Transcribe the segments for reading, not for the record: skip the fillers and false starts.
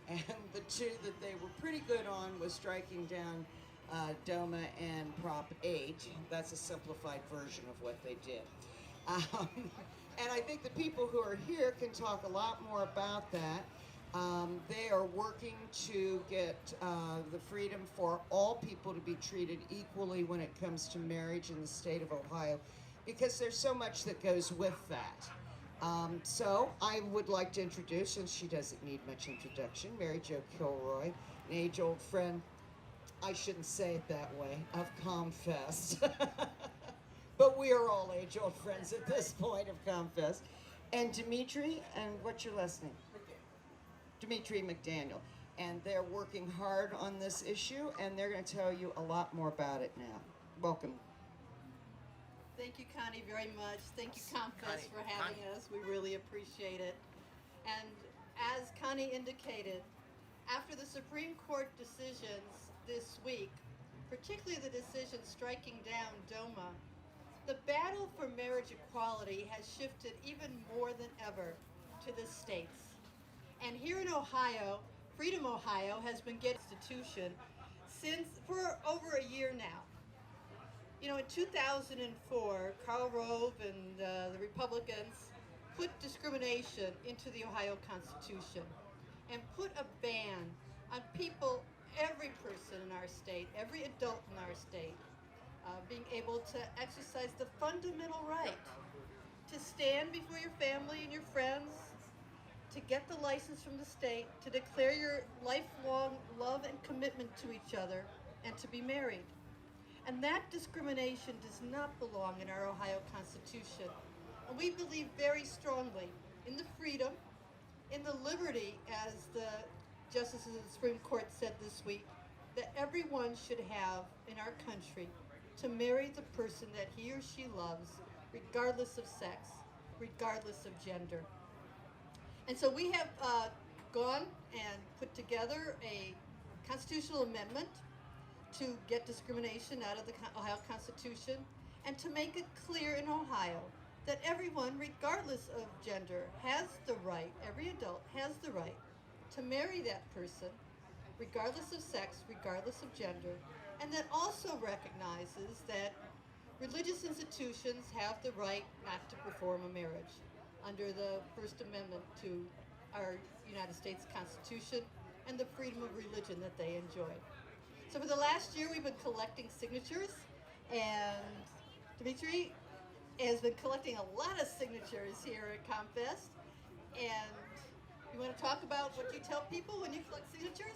And the two that they were pretty good on was striking down DOMA and Prop 8. That's a simplified version of what they did. Um, and I think the people who are here can talk a lot more about that. They are working to get the freedom for all people to be treated equally when it comes to marriage in the state of Ohio, because there's so much that goes with that. So I would like to introduce, since she doesn't need much introduction, Mary Jo Kilroy, an age-old friend, I shouldn't say it that way, of ComFest. But we are all age-old friends at this point of ComFest. And Dimitri, and what's your last name? Dimitri McDaniel. And they're working hard on this issue, and they're going to tell you a lot more about it now. Welcome. Thank you, Connie, very much. Thank you, ComFest, for having us. We really appreciate it. And as Connie indicated, after the Supreme Court decisions this week, particularly the decision striking down DOMA, the battle for marriage equality has shifted even more than ever to the states. And here in Ohio, Freedom Ohio has been getting institution for over a year now. You know, in 2004, Karl Rove and the Republicans put discrimination into the Ohio Constitution and put a ban on people, every person in our state, every adult in our state, being able to exercise the fundamental right to stand before your family and your friends, to get the license from the state, to declare your lifelong love and commitment to each other, and to be married. And that discrimination does not belong in our Ohio Constitution. And we believe very strongly in the freedom, in the liberty, as the justices of the Supreme Court said this week, that everyone should have in our country to marry the person that he or she loves, regardless of sex, regardless of gender. And so we have gone and put together a constitutional amendment to get discrimination out of the Ohio Constitution and to make it clear in Ohio that everyone, regardless of gender, has the right, every adult has the right to marry that person, regardless of sex, regardless of gender, and that also recognizes that religious institutions have the right not to perform a marriage under the First Amendment to our United States Constitution and the freedom of religion that they enjoy. So for the last year, we've been collecting signatures, and Dimitri has been collecting a lot of signatures here at ComFest. And you want to talk about what you tell people when you collect signatures?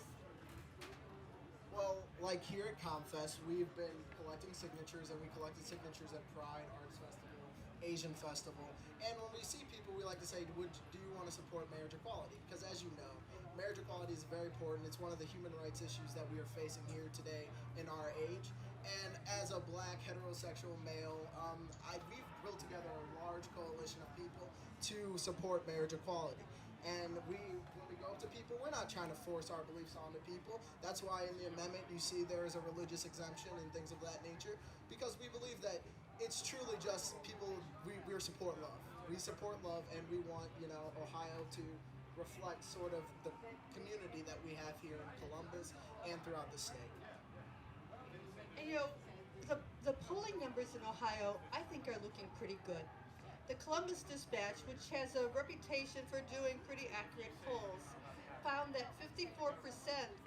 Well, like here at ComFest, we've been collecting signatures, and we collected signatures at Pride, Arts Festival, Asian Festival. And when we see people, we like to say, do you want to support marriage equality? Because as you know, marriage equality is very important. It's one of the human rights issues that we are facing here today in our age. And as a black heterosexual male, we've built together a large coalition of people to support marriage equality. And when we go up to people, we're not trying to force our beliefs onto people. That's why in the amendment you see there is a religious exemption and things of that nature, because we believe that it's truly just people, we support love. We support love, and we want, Ohio to reflect sort of the community that we have here in Columbus and throughout the state. And the polling numbers in Ohio, I think, are looking pretty good. The Columbus Dispatch, which has a reputation for doing pretty accurate polls, found that 54%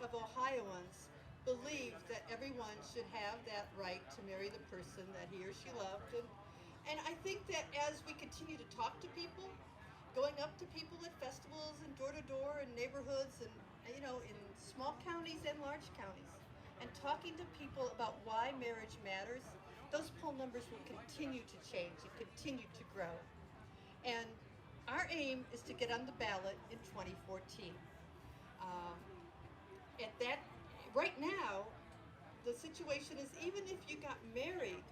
of Ohioans believe that everyone should have that right to marry the person that he or she loved. And I think that as we continue to talk to people, going up to people at festivals and door to door in neighborhoods and, in small counties and large counties, and talking to people about why marriage matters, those poll numbers will continue to change and continue to grow. And our aim is to get on the ballot in 2014. Right now, the situation is, even if you got married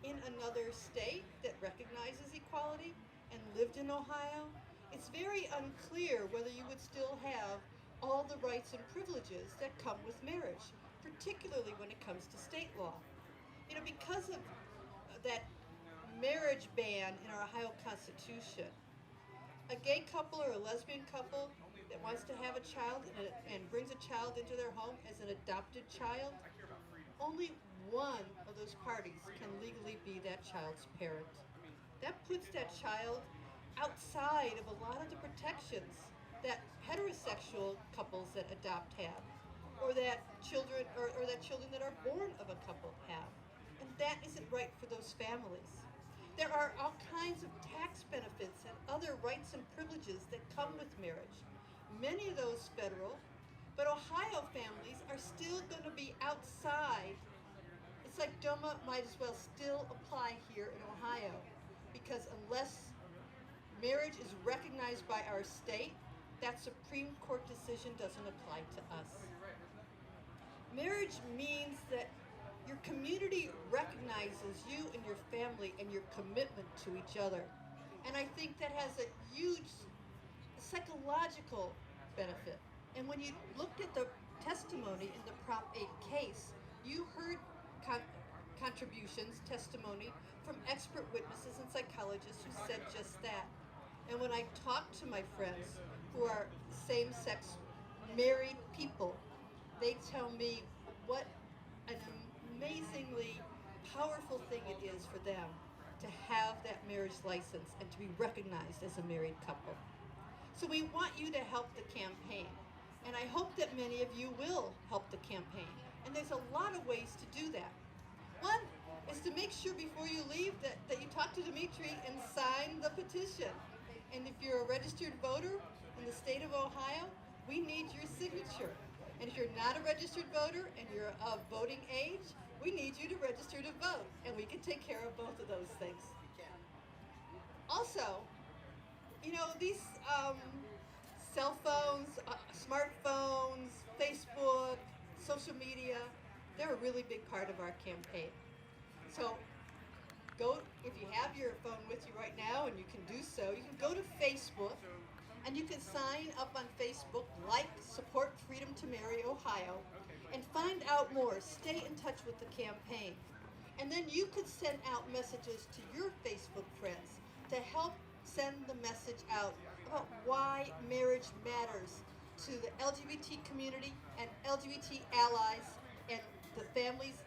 in another state that recognizes equality and lived in Ohio, it's very unclear whether you would still have all the rights and privileges that come with marriage, particularly when it comes to state law. Because of that marriage ban in our Ohio Constitution, a gay couple or a lesbian couple that wants to have a child and brings a child into their home as an adopted child, only one of those parties can legally be that child's parent. That puts that child outside of a lot of the protections that heterosexual couples that adopt have, or that children that are born of a couple have. And that isn't right for those families. There are all kinds of tax benefits and other rights and privileges that come with marriage. Many of those federal, but Ohio families are still going to be outside. It's like DOMA might as well still apply here in Ohio, because unless marriage is recognized by our state, that Supreme Court decision doesn't apply to us. Marriage means that your community recognizes you and your family and your commitment to each other. And I think that has a huge psychological benefit. And when you looked at the testimony in the Prop 8 case, you heard contributions, testimony from expert witnesses and psychologists who said just that. And when I talk to my friends who are same-sex married people, they tell me what an amazingly powerful thing it is for them to have that marriage license and to be recognized as a married couple. So we want you to help the campaign. And I hope that many of you will help the campaign. And there's a lot of ways to do that. One is to make sure before you leave that you talk to Dimitri and sign the petition. And if you're a registered voter in the state of Ohio, we need your signature. And if you're not a registered voter and you're of voting age, we need you to register to vote. And we can take care of both of those things. Also, you know, these cell phones, smartphones, Facebook, social media, they're a really big part of our campaign. So go, if you have your phone with you right now, and you can do so, you can go to Facebook and you can sign up on Facebook, like Support Freedom to Marry Ohio, and find out more. Stay in touch with the campaign. And then you could send out messages to your Facebook friends to help send the message out about why marriage matters to the LGBT community and LGBT allies and the families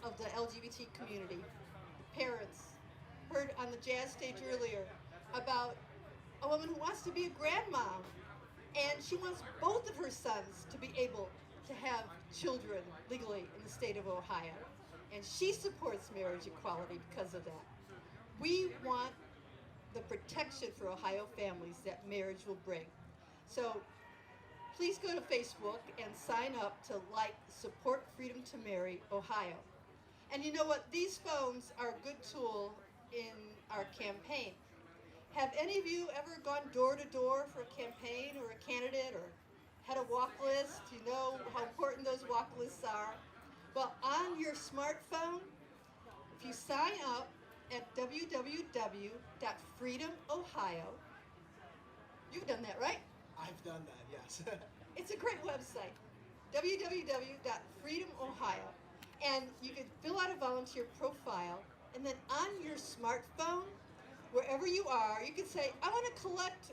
of the LGBT community. Parents heard on the jazz stage earlier about a woman who wants to be a grandmom, and she wants both of her sons to be able to have children legally in the state of Ohio. And she supports marriage equality because of that. We want the protection for Ohio families that marriage will bring. So please go to Facebook and sign up to like Support Freedom to Marry Ohio. And you know what? These phones are a good tool in our campaign. Have any of you ever gone door to door for a campaign or a candidate, or had a walk list? You know how important those walk lists are. Well, on your smartphone, if you sign up at www.freedomohio, you've done that, right? I've done that, yes. It's a great website, www.freedomohio. And you can fill out a volunteer profile, and then on your smartphone, wherever you are, you can say, I want to collect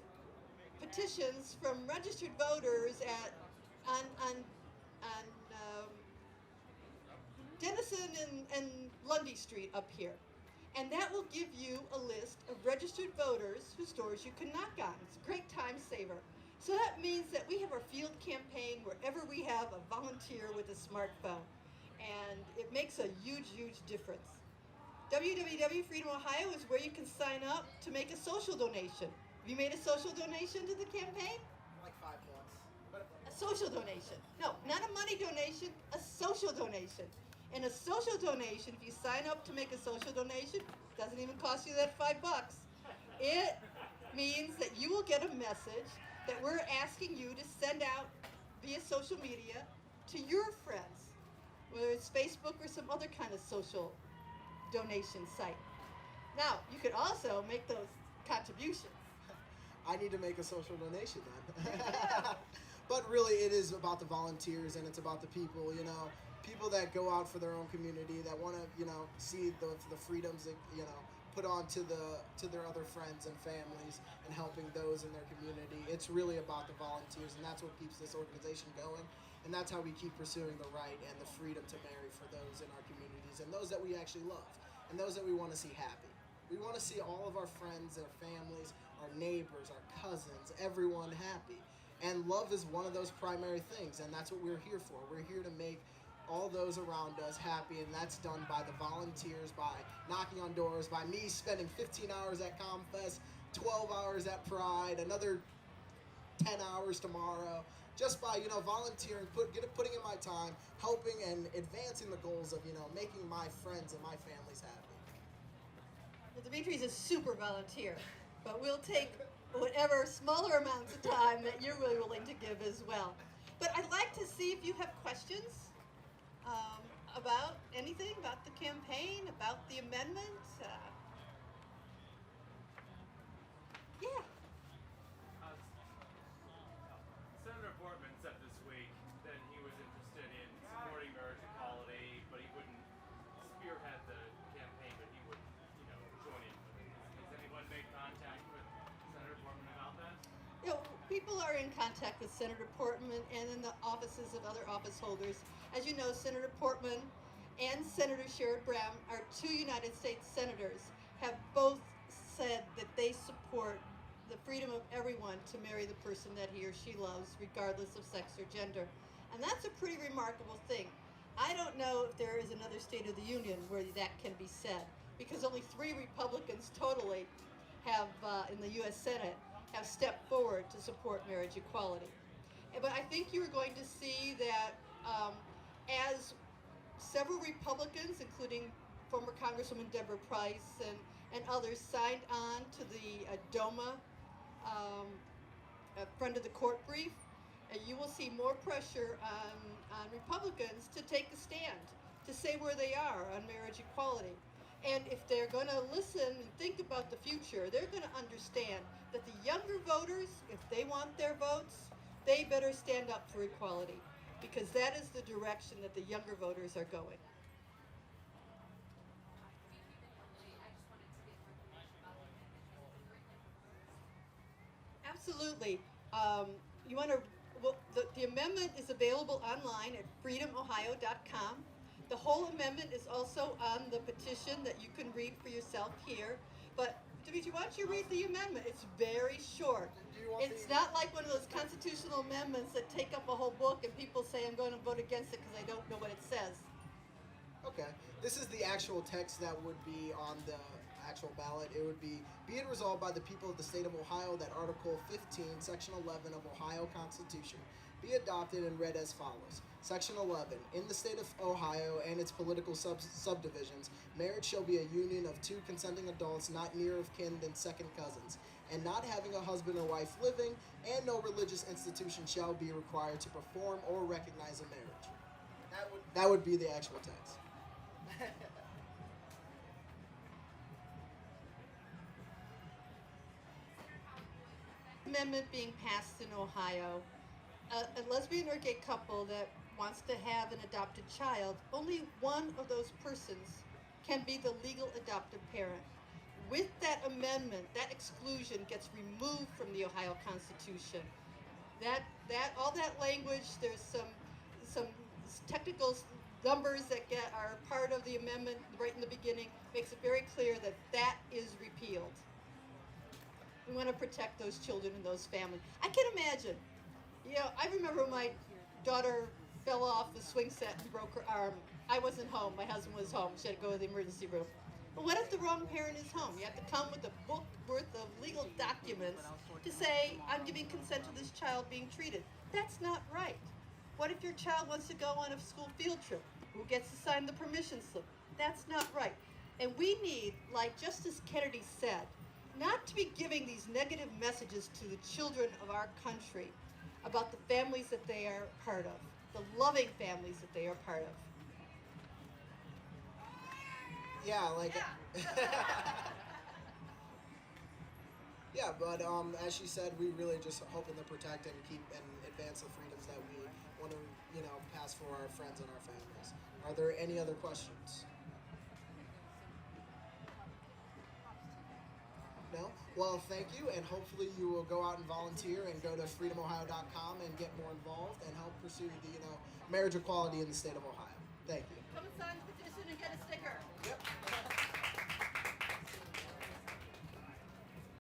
petitions from registered voters on Denison and Lundy Street up here. And that will give you a list of registered voters whose doors you can knock on. It's a great time saver. So that means that we have our field campaign wherever we have a volunteer with a smartphone. And it makes a huge, huge difference. www.Freedom Ohio is where you can sign up to make a social donation. Have you made a social donation to the campaign? Like $5. A social donation. No, not a money donation, a social donation. And a social donation, if you sign up to make a social donation, doesn't even cost you that $5. It means that you will get a message that we're asking you to send out via social media to your friends, whether it's Facebook or some other kind of social donation site. Now, you could also make those contributions. I need to make a social donation then. But really, it is about the volunteers, and it's about the people, you know that go out for their own community, that want to, see the freedoms that, put on to their other friends and families and helping those in their community. It's really about the volunteers, and that's what keeps this organization going. And that's how we keep pursuing the right and the freedom to marry for those in our communities and those that we actually love and those that we want to see happy. We want to see all of our friends, their families, our neighbors, our cousins, everyone happy. And love is one of those primary things, and that's what we're here for. We're here to make all those around us happy, and that's done by the volunteers, by knocking on doors, by me spending 15 hours at ComFest, 12 hours at Pride, another 10 hours tomorrow, just by volunteering, putting in my time, helping and advancing the goals of making my friends and my families happy. Well, Dimitri's a super volunteer, but we'll take whatever smaller amounts of time that you're really willing to give as well. But I'd like to see if you have questions about anything, about the campaign, about the amendment. Yeah. Senator Portman said this week that he was interested in supporting marriage equality, but he wouldn't spearhead the campaign, but he would, join in with it. Has anyone made contact with Senator Portman about that? People are in contact with Senator Portman and in the offices of other office holders. As you know, Senator Portman and Senator Sherrod Brown, our two United States senators, have both said that they support the freedom of everyone to marry the person that he or she loves, regardless of sex or gender. And that's a pretty remarkable thing. I don't know if there is another state of the union where that can be said, because only 3 Republicans totally have, in the U.S. Senate, have stepped forward to support marriage equality. But I think you are going to see that as several Republicans, including former Congresswoman Deborah Price and others, signed on to the DOMA front of the court brief, you will see more pressure on Republicans to take a stand, to say where they are on marriage equality. And if they're going to listen and think about the future, they're going to understand that the younger voters, if they want their votes, they better stand up for equality, because that is the direction that the younger voters are going. Absolutely. You want to? Well, the amendment is available online at freedomohio.com. The whole amendment is also on the petition that you can read for yourself here. But Dimitri, why don't you read the amendment? It's very short. It's not like one of those constitutional amendments that take up a whole book and people say, I'm going to vote against it because I don't know what it says. Okay. This is the actual text that would be on the actual ballot. It would be it resolved by the people of the state of Ohio that Article 15, Section 11 of Ohio Constitution be adopted and read as follows. Section 11. In the state of Ohio and its political subdivisions, marriage shall be a union of 2 consenting adults not nearer of kin than second cousins, and not having a husband or wife living, and no religious institution shall be required to perform or recognize a marriage. That would be the actual text. Amendment being passed in Ohio, a lesbian or gay couple that wants to have an adopted child, only one of those persons can be the legal adoptive parent. With that amendment, that exclusion gets removed from the Ohio Constitution. All that language, there's some technical numbers that are part of the amendment right in the beginning, makes it very clear that that is repealed. We want to protect those children and those families. I can imagine. I remember my daughter fell off the swing set and broke her arm. I wasn't home. My husband was home. She had to go to the emergency room. But what if the wrong parent is home? You have to come with a book worth of legal documents to say, I'm giving consent to this child being treated. That's not right. What if your child wants to go on a school field trip? Who gets to sign the permission slip? That's not right. And we need, like Justice Kennedy said, not to be giving these negative messages to the children of our country about the families that they are part of, the loving families that they are part of. Yeah, like... Yeah, but as she said, we really just hoping to protect and keep and advance the freedoms that we want to, pass for our friends and our families. Are there any other questions? Well, thank you, and hopefully you will go out and volunteer and go to freedomohio.com and get more involved and help pursue the marriage equality in the state of Ohio. Thank you. Come inside.